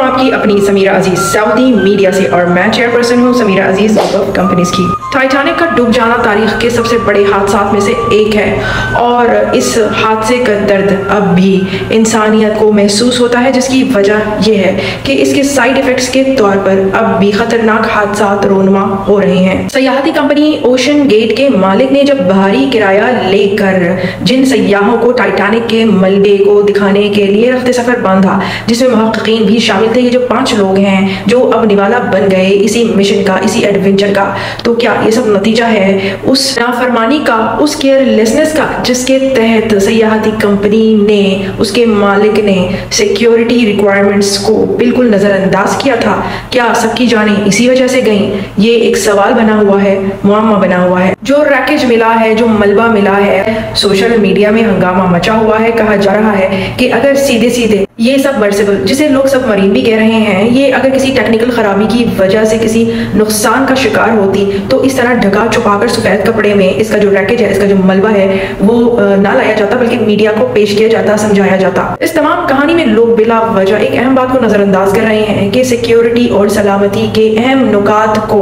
आपकी अपनी समीरा अजीज Saudi media से और मैं चेयरपर्सन हूँ समीरा अजीज ऑफ कंपनीज की। टाइटैनिक का डूब जाना तारीख के सबसे बड़े हादसात में से एक है और इस हादसे का दर्द अब भी इंसानियत को महसूस होता है, जिसकी वजह यह है कि इसके साइड इफेक्ट्स के तौर पर अब भी खतरनाक हादसात रोनुमा हो रहे हैं। सयाहती कंपनी ओशन गेट के मालिक ने जब भारी किराया लेकर जिन सयाहों को टाइटैनिक के मलबे को दिखाने के लिए रफ्ते सफर बांधा, जिसमें मुहक्किकीन भी शामिल थे, ये जो 5 लोग हैं जो अब निवाला बन गए इसी मिशन का, इसी एडवेंचर का, तो क्या ये सब नतीजा है उस नाफरमानी का, उस केयरलेसनेस का, जिसके तहत सयाहती कंपनी ने, उसके मालिक ने सिक्योरिटी रिक्वायरमेंट्स को बिल्कुल नजरअंदाज किया था? क्या सबकी जानें इसी वजह से गई? ये एक सवाल बना हुआ है, मुअम्मा बना हुआ है। जो रैकेज मिला है, जो मलबा मिला है, सोशल मीडिया में हंगामा मचा हुआ है। कहा जा रहा है कि अगर सीधे सीधे ये सबमर्सिबल, जिसे लोग सबमरीन भी कह रहे हैं, ये अगर किसी टेक्निकल खराबी की वजह से किसी नुकसान का शिकार होती तो इस तरह ढका छुपाकर सफेद कपड़े में इसका जो रैकेज है, इसका जो मलबा है, वो ना लाया जाता, बल्कि मीडिया को पेश किया जाता, समझाया जाता। इस तमाम कहानी में लोग बिला वजह एक अहम बात को नजरअंदाज कर रहे हैं कि सिक्योरिटी और सलामती के अहम नुकात को,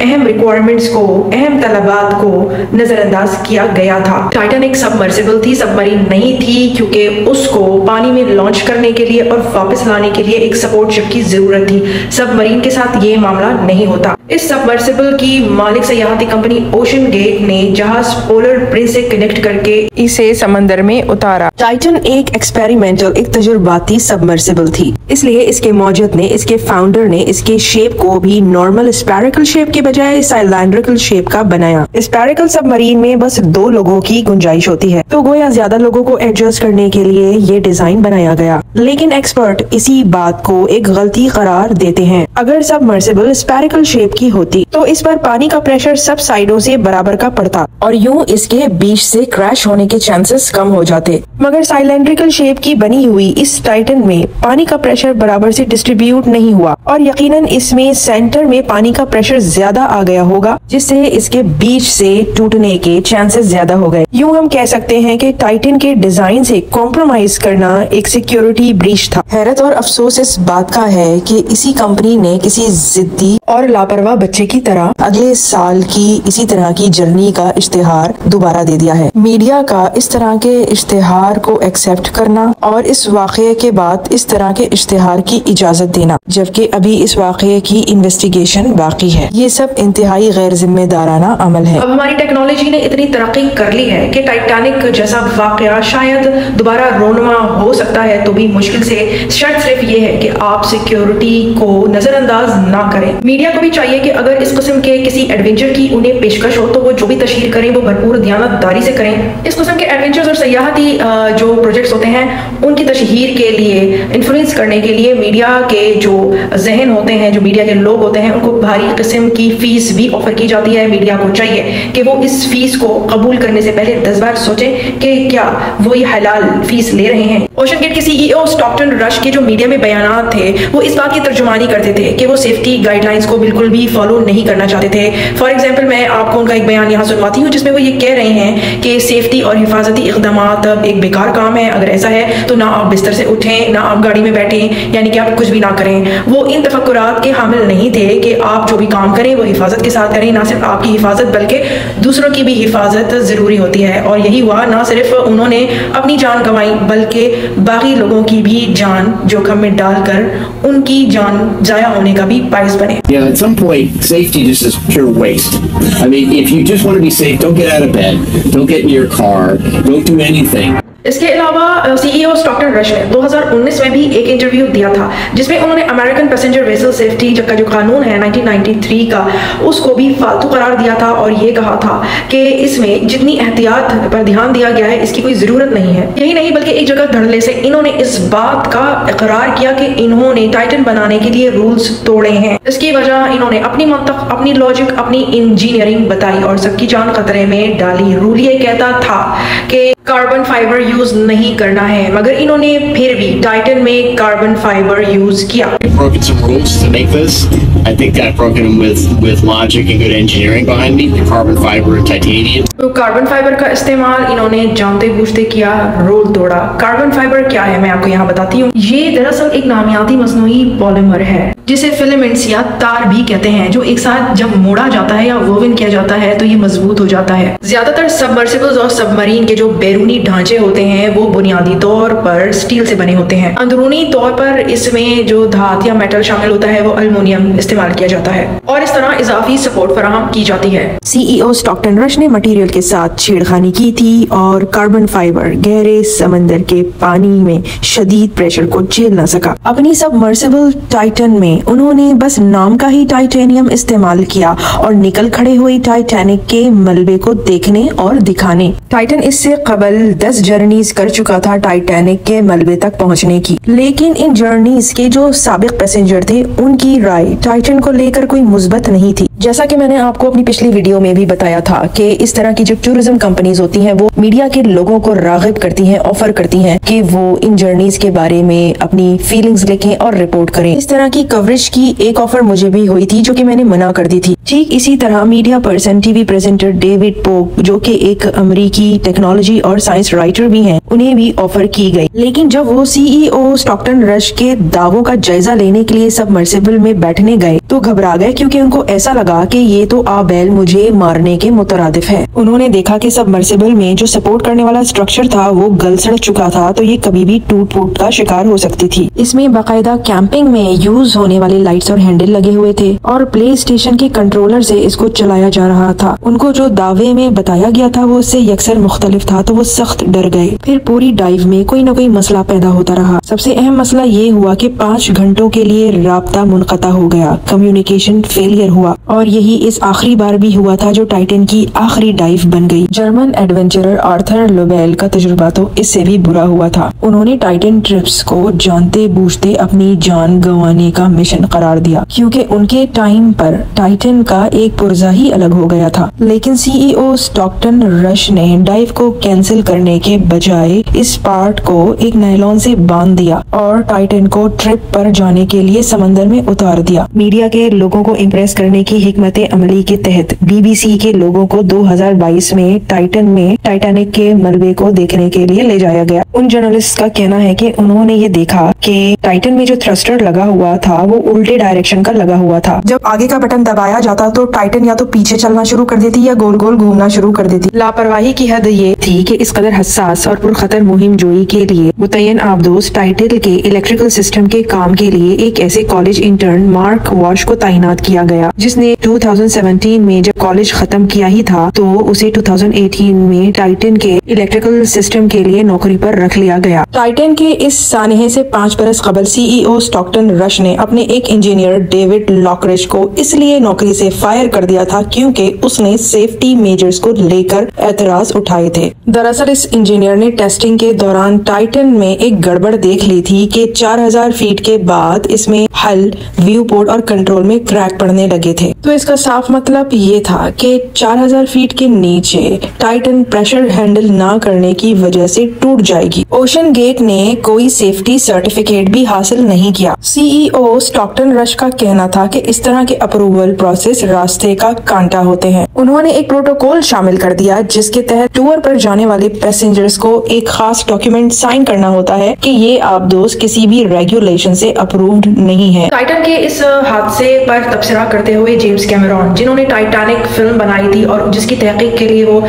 अहम रिक्वायरमेंट्स को, अहम तलबात को नजरअंदाज किया गया था। टाइटैनिक सबमर्सिबल थी, सबमरीन नहीं थी, क्योंकि उसको पानी में लॉन्च करने के लिए और वापस लाने के लिए एक सपोर्ट शिप की जरूरत थी। सबमरीन के साथ ये मामला नहीं होता। इस सबमर्सिबल की मालिक सयाहती कंपनी ओशन गेट ने जहाज पोलर प्रिंस से कनेक्ट करके इसे समंदर में उतारा। टाइटन एक एक्सपेरिमेंटल, एक तजुर्बाती सबमर्सिबल थी, इसलिए इसके मौजूद ने, इसके फाउंडर ने इसके शेप को भी नॉर्मल स्पैरिकल शेप के बजाय साइलेंड्रिकल शेप का बनाया। स्पैरिकल सबमरीन में बस 2 लोगों की गुंजाइश होती है, तो गोया ज्यादा लोगों को एडजस्ट करने के लिए ये डिजाइन बनाया गया। लेकिन एक्सपर्ट इसी बात को एक गलती करार देते हैं। अगर सबमर्सिबल स्पैरिकल शेप की होती तो इस पर पानी का प्रेशर सब साइडों से बराबर का पड़ता और यूं इसके बीच से क्रैश होने के चांसेस कम हो जाते। मगर साइलेंड्रिकल शेप की बनी हुई इस टाइटन में पानी का प्रेशर बराबर से डिस्ट्रीब्यूट नहीं हुआ और यकीनन इसमें सेंटर में पानी का प्रेशर ज्यादा आ गया होगा, जिससे इसके बीच से टूटने के चांसेस ज्यादा हो गए। यूं हम कह सकते हैं कि टाइटन के डिजाइन से कॉम्प्रोमाइज करना एक सिक्योरिटी ब्रीच था। हैरत और अफसोस इस बात का है कि इसी कंपनी ने किसी जिद्दी और लापरवाह बच्चे की तरह अगले साल की इसी तरह की जर्नी का इश्तिहार दोबारा दे दिया है। मीडिया का इस तरह के इश्तिहार को एक्सेप्ट करना और इस वाक़ये के बाद इस तरह के इश्तिहार की इजाजत देना, जबकि अभी इस वाक़ये की इन्वेस्टिगेशन बाकी है, ये सब इंतहाई गैर जिम्मेदाराना अमल है। अब हमारी टेक्नोलॉजी ने इतनी तरक्की कर ली है कि टाइटैनिक जैसा वाक़या शायद दोबारा रोनुमा हो सकता है, तो भी मुश्किल से। शर्त सिर्फ ये है कि आप सिक्योरिटी को नजरअंदाज ना करें। मीडिया को भी चाहिए कि अगर इस किस्म के किसी एडवेंचर की उन्हें पेशकश हो तो वो जो भी तशहीर करें वो भरपूर दयानतदारी से करें। इस किस्म के एडवेंचर्स और सयाहती जो प्रोजेक्ट्स होते हैं उनकी तशहीर के लिए, इन्फ्लुएंस करने के लिए मीडिया के जो जहन होते हैं, जो मीडिया के लोग होते हैं, उनको भारी किस्म की फीस भी ऑफर की जाती है। मीडिया को चाहिए कि वो इस फीस को कबूल करने से पहले 10 बार सोचें कि क्या वो ये हलाल फीस ले रहे हैं। ओशन गेट के CEO स्टॉकटन रश के जो मीडिया में बयानात थे वो इस बात की तर्जुमानी करते थे कि वो सेफ्टी गाइडलाइंस को बिल्कुल भी फॉलो नहीं करना चाहते थे। फॉर एग्जाम्पल मैं आपको उनका एक बयान यहाँ सुनवाती हूँ जिसमें वो ये कह रहे हैं कि सेफ्टी और हिफाजती इक़दामात एक बेकार काम है। अगर ऐसा है तो ना आप बिस्तर से उठें, ना आप गाड़ी में बैठें, यानी कि आप कुछ भी ना करें। वो इन तफक्कुरात के हामिल नहीं थे कि आप जो भी काम करें वो हिफाजत के साथ करें। ना सिर्फ आपकी हिफाजत बल्कि दूसरों की भी हिफाजत जरूरी होती है, और यही हुआ। ना सिर्फ उन्होंने अपनी जान गंवाई बल्कि बाकी लोगों की भी जान जोखिम में डालकर उनकी जान जाया होने का भी बाइस बने। Yeah, at some point, safety just is pure waste. I mean, if you just want to be safe, don't get out of bed, don't get in your car, don't do anything. इसके अलावा CEO Stockton rush ने 2019 में भी एक interview दिया था जिसमें उन्होंने अमेरिकन पैसेंजर वेसल सेफ्टी का जो कानून है 1993 का, उसको भी फालतू करार दिया था और ये कहा था कि इसमें जितनी एहतियात पर ध्यान दिया गया है इसकी कोई जरूरत नहीं है। यही नहीं बल्कि एक जगह धड़ल्ले से इन्होंने इस बात का इकरार किया कि इन्होंने टाइटन बनाने के लिए रूल्स तोड़े हैं। इसकी वजह इन्होंने अपनी मंतक, अपनी लॉजिक, अपनी इंजीनियरिंग बताई और सबकी जान खतरे में डाली। रूल ये कहता था कि कार्बन फाइबर यूज नहीं करना है, मगर इन्होंने फिर भी टाइटन में कार्बन फाइबर यूज किया। Broken some rules to make this. I think I've broken them with logic and good engineering behind me. The carbon fiber and titanium. तो कार्बन फाइबर का इस्तेमाल इन्होंने जानते बूझते किया, रोल तोड़ा। कार्बन फाइबर क्या है मैं आपको यहाँ बताती हूँ। ये दरअसल एक नामियाती मसनूई पॉलीमर है जिसे फिलामेंट्स या तार भी कहते हैं, जो एक साथ जब मोड़ा जाता है या वोवन किया जाता है तो ये मजबूत हो जाता है। ज्यादातर सबमर्सिबल्स और सबमरीन के जो बैरूनी ढांचे होते हैं वो बुनियादी तौर पर स्टील से बने होते हैं। अंदरूनी तौर पर इसमें जो धात या मेटल शामिल होता है वो अल्युमिनियम इस्तेमाल किया जाता है और इस तरह इजाफी सपोर्ट फराहम की जाती है। CEO स्टॉकटन रश ने मटेरियल के साथ छेड़खानी की थी और कार्बन फाइबर गहरे समंदर के पानी में शदीद प्रेशर को झेल न सका। अपनी सबमर्सिबल टाइटन में उन्होंने बस नाम का ही टाइटेनियम इस्तेमाल किया और निकल खड़े हुई टाइटैनिक के मलबे को देखने और दिखाने। टाइटन इससे कबल 10 जर्नीज कर चुका था टाइटैनिक के मलबे तक पहुंचने की, लेकिन इन जर्नीज के जो साबिक पैसेंजर थे उनकी राय टाइटन को लेकर कोई मुस्बत नहीं थी। जैसा कि मैंने आपको अपनी पिछली वीडियो में भी बताया था कि इस तरह की जो टूरिज्म कंपनीज होती हैं वो मीडिया के लोगों को रागिब करती हैं, ऑफर करती हैं कि वो इन जर्नीज के बारे में अपनी फीलिंग्स लिखें और रिपोर्ट करें। इस तरह की कवरेज की एक ऑफर मुझे भी हुई थी जो कि मैंने मना कर दी थी। ठीक इसी तरह media person TV presenter David pope, जो कि एक अमेरिकी टेक्नोलॉजी और साइंस राइटर भी हैं, उन्हें भी ऑफर की गई। लेकिन जब वो CEO स्टॉकटन रश के दावों का जायजा लेने के लिए सबमर्सिबल में बैठने गए तो घबरा गए, क्योंकि उनको ऐसा लगा कि ये तो आबेल मुझे मारने के मुतरादिफ है। उन्होंने देखा कि सबमर्सिबल में जो सपोर्ट करने वाला स्ट्रक्चर था वो गल सड़ चुका था, तो ये कभी भी टूट फूट का शिकार हो सकती थी। इसमें बाकायदा कैंपिंग में यूज होने वाले लाइट्स और हैंडल लगे हुए थे और प्ले स्टेशन के कंट्रोलर से इसको चलाया जा रहा था। उनको जो दावे में बताया गया था वो उससे यकसर मुख्तलिफ था, तो वो सख्त डर गए। फिर पूरी डाइव में कोई न कोई मसला पैदा होता रहा। सबसे अहम मसला ये हुआ कि 5 घंटों के लिए राब्ता मुनक़ता हो गया, कम्युनिकेशन फेलियर हुआ और यही इस आखिरी बार भी हुआ था जो टाइटन की आखिरी डाइव बन गई। जर्मन एडवेंचरर आर्थर लोबेल का तजुर्बा तो इससे भी बुरा हुआ था। उन्होंने टाइटन ट्रिप्स को जानते बूझते अपनी जान गंवाने का मिशन करार दिया, क्योंकि उनके टाइम पर टाइटन का एक पुर्जा ही अलग हो गया था। लेकिन CEO स्टॉकटन रश ने डाइव को कैंसिल करने के बजाय इस पार्ट को एक नायलॉन से बांध दिया और टाइटन को ट्रिप पर जाने के लिए समंदर में उतार दिया। मीडिया के लोगों को इम्प्रेस करने की हिकमत अमली के तहत BBC के लोगों को 2022 में टाइटन में टाइटैनिक के मलबे को देखने के लिए ले जाया गया। उन जर्नलिस्ट का कहना है कि उन्होंने ये देखा कि टाइटन में जो थ्रस्टर लगा हुआ था वो उल्टे डायरेक्शन का लगा हुआ था। जब आगे का बटन दबाया जाता तो टाइटन या तो पीछे चलना शुरू कर देती या गोल गोल घूमना शुरू कर देती। लापरवाही की हद ये थी कि इस कदर हसास और पुरखतर मुहिम जोई के लिए मुतय्यन आबदोस टाइटन के इलेक्ट्रिकल सिस्टम के काम के लिए एक ऐसे कॉलेज इंटर्न मार्क वॉश को तैनात किया गया, जिसने 2017 में जब कॉलेज खत्म किया ही था तो उसे 2018 में टाइटन के इलेक्ट्रिकल सिस्टम के लिए नौकरी पर रख लिया गया। टाइटन के इस सानहे से 5 बरस कबल CEO स्टॉकटन रश ने अपने एक इंजीनियर डेविड लॉकरिच को इसलिए नौकरी से फायर कर दिया था क्योंकि उसने सेफ्टी मेजर्स को लेकर एतराज उठाए थे। दरअसल इस इंजीनियर ने टेस्टिंग के दौरान टाइटन में एक गड़बड़ देख ली थी कि 4000 फीट के बाद इसमें हल, व्यू पोर्ट और कंट्रोल में क्रैक पड़ने लगे थे। तो इसका साफ मतलब ये था कि 4000 फीट के नीचे टाइटन प्रेशर हैंडल ना करने की वजह से टूट जाएगी। ओशन गेट ने कोई सेफ्टी सर्टिफिकेट भी हासिल नहीं किया। CEO स्टॉकटन रश का कहना था कि इस तरह के अप्रूवल प्रोसेस रास्ते का कांटा होते हैं। उन्होंने एक प्रोटोकॉल शामिल कर दिया जिसके तहत टूर पर जाने वाले पैसेंजर्स को एक खास डॉक्यूमेंट साइन करना होता है कि ये आबदोस किसी भी रेगुलेशन से अप्रूव्ड नहीं है। टाइटन के इस हादसे पर तबसरा करते हुए जेम्स कैमरॉन, जिन्होंने टाइटैनिक फिल्म बनाई थी और जिसकी तहकीक के लिए वो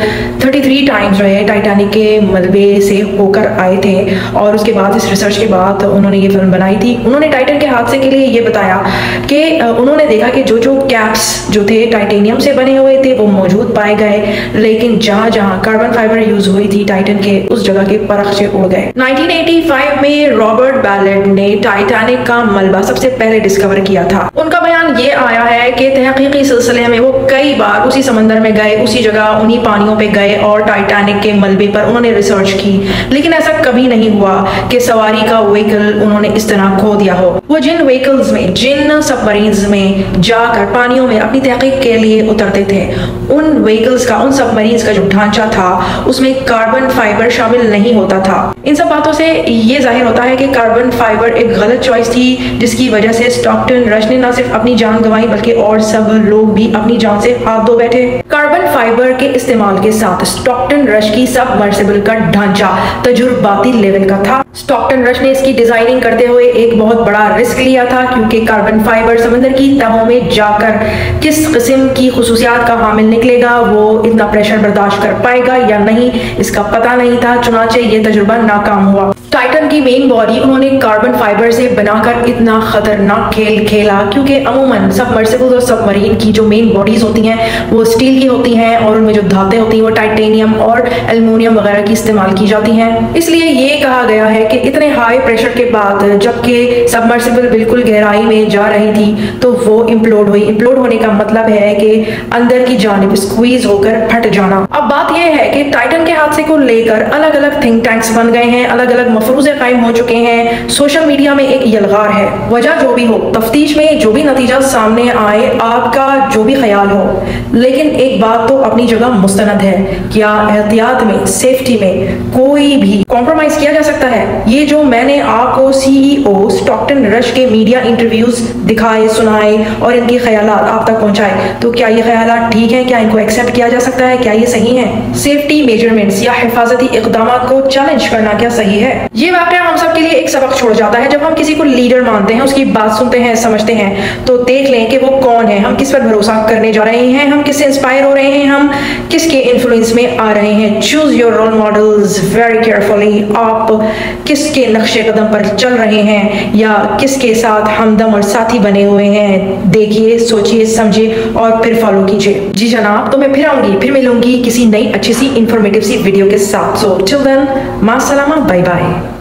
33 टाइम्स जो है टाइटैनिक के मलबे से होकर आए थे और उसके बाद इस रिसर्च के बाद उन्होंने ये फिल्म बनाई थी। उन्होंने टाइटन के हादसे के लिए ये बताया कि उन्होंने देखा कि जो कैप्स जो थे टाइटेनियम से बने हुए थे वो मौजूद पाए गए, लेकिन जहाँ जहाँ कार्बन फाइबर यूज हुई थी टाइटन के उस जगह के परखचे उड़ गए। 1985 में रॉबर्ट बैलेट ने टाइटैनिक का मलबा सबसे पहले डिस्कवर किया था। उनका बयान ये आया है कि तहकीकी सिलसिले में वो कई बार उसी समंदर में गए, उसी जगह उन्हीं पानियों पे गए और टाइटैनिक के मलबे पर उन्होंने रिसर्च की, लेकिन ऐसा कभी नहीं हुआ कि सवारी का व्हीकल उन्होंने इस तरह खो दिया हो। वो जिन व्हीकल्स में, जिन सबमरीन्स में जाकर पानियों में अपनी तहकीक के लिए उतरते थे उन व्हीकल्स का, उन सबमरीन्स का जो ढांचा था उसमें कार्बन फाइबर शामिल नहीं होता था। इन सब बातों से ये जाहिर होता है कि कार्बन फाइबर एक गलत चॉइस थी, जिसकी वजह से स्टॉकटन रश ने न सिर्फ अपनी जान गंवाई बल्कि और सब लोग भी अपनी जान से हाथ धो बैठे। कार्बन फाइबर के इस्तेमाल के साथ स्टॉकटन रश की सबमर्सिबल का ढांचा तजुर्बाती लेवल का था। स्टॉकटन रश ने इसकी डिजाइनिंग करते हुए एक बहुत बड़ा रिस्क लिया था, क्योंकि कार्बन फाइबर समंदर की तहों में जाकर किस किस्म की खुसूसियात का हामिल निकलेगा, वो इतना प्रेशर बर्दाश्त कर पाएगा या नहीं, इसका पता नहीं था। चुनाचे ये तजुर्बा नाकाम हुआ। टाइटन की मेन बॉडी उन्होंने कार्बन फाइबर से बनाकर इतना खतरनाक खेल खेला, क्योंकि अमूमन सबमर्सिबल और सबमरीन की जो मेन बॉडीज होती हैं वो स्टील की होती हैं और उनमें जो धातें होती हैं वो टाइटेनियम और एल्युमिनियम वगैरह की इस्तेमाल की जाती हैं। इसलिए ये कहा गया है कि इतने हाई प्रेशर के बाद जबकि सबमर्सिबल बिल्कुल गहराई में जा रही थी तो वो इम्प्लोड हुई। इम्प्लोड होने का मतलब है कि अंदर की जानिब स्क्वीज होकर फट जाना। अब बात यह है कि टाइटन के हादसे को लेकर अलग अलग थिंक टैंक्स बन गए हैं, अलग अलग मफरूज़े कायम हो चुके हैं, सोशल मीडिया में एक यलगार है। वजह जो भी हो, तफ्तीश में जो भी नतीजा सामने आए, आपका जो भी ख्याल हो, लेकिन एक बात तो अपनी जगह मुस्तनद है, क्या एहतियात में, सेफ्टी में कोई भी कॉम्प्रोमाइज किया जा सकता है? ये जो मैंने आपको CEO स्टॉकटन रश के मीडिया इंटरव्यूज दिखाए, सुनाए और इनके ख्यालात आप तक पहुंचाए, तो क्या ये ख्यालात ठीक है? क्या इनको एक्सेप्ट किया जा सकता है? क्या ये सही है? सेफ्टी मेजरमेंट्स या हिफाजती इक़दामात को चैलेंज करना क्या सही है? ये वाकया हम सब के लिए एक सबक छोड़ जाता है। जब हम किसी को लीडर मानते हैं, उसकी बात सुनते हैं, समझते हैं, तो देख लें कि वो कौन है, हम किस पर भरोसा करने जा रहे हैं, हम किससे इंस्पायर हो रहे हैं, हम किसके इन्फ्लुएंस में आ रहे हैं। Choose your role models very carefully. आप किसके नक्शे कदम पर चल रहे हैं या किसके साथ हमदम और साथी बने हुए हैं, देखिए, सोचिए, समझिए और फिर फॉलो कीजिए। जी जनाब, तो मैं फिर आऊंगी, फिर मिलूंगी किसी नई अच्छी सी इंफॉर्मेटिव सी वीडियो के साथ। सो टिल देन, मास्सलामा, बाय बाय।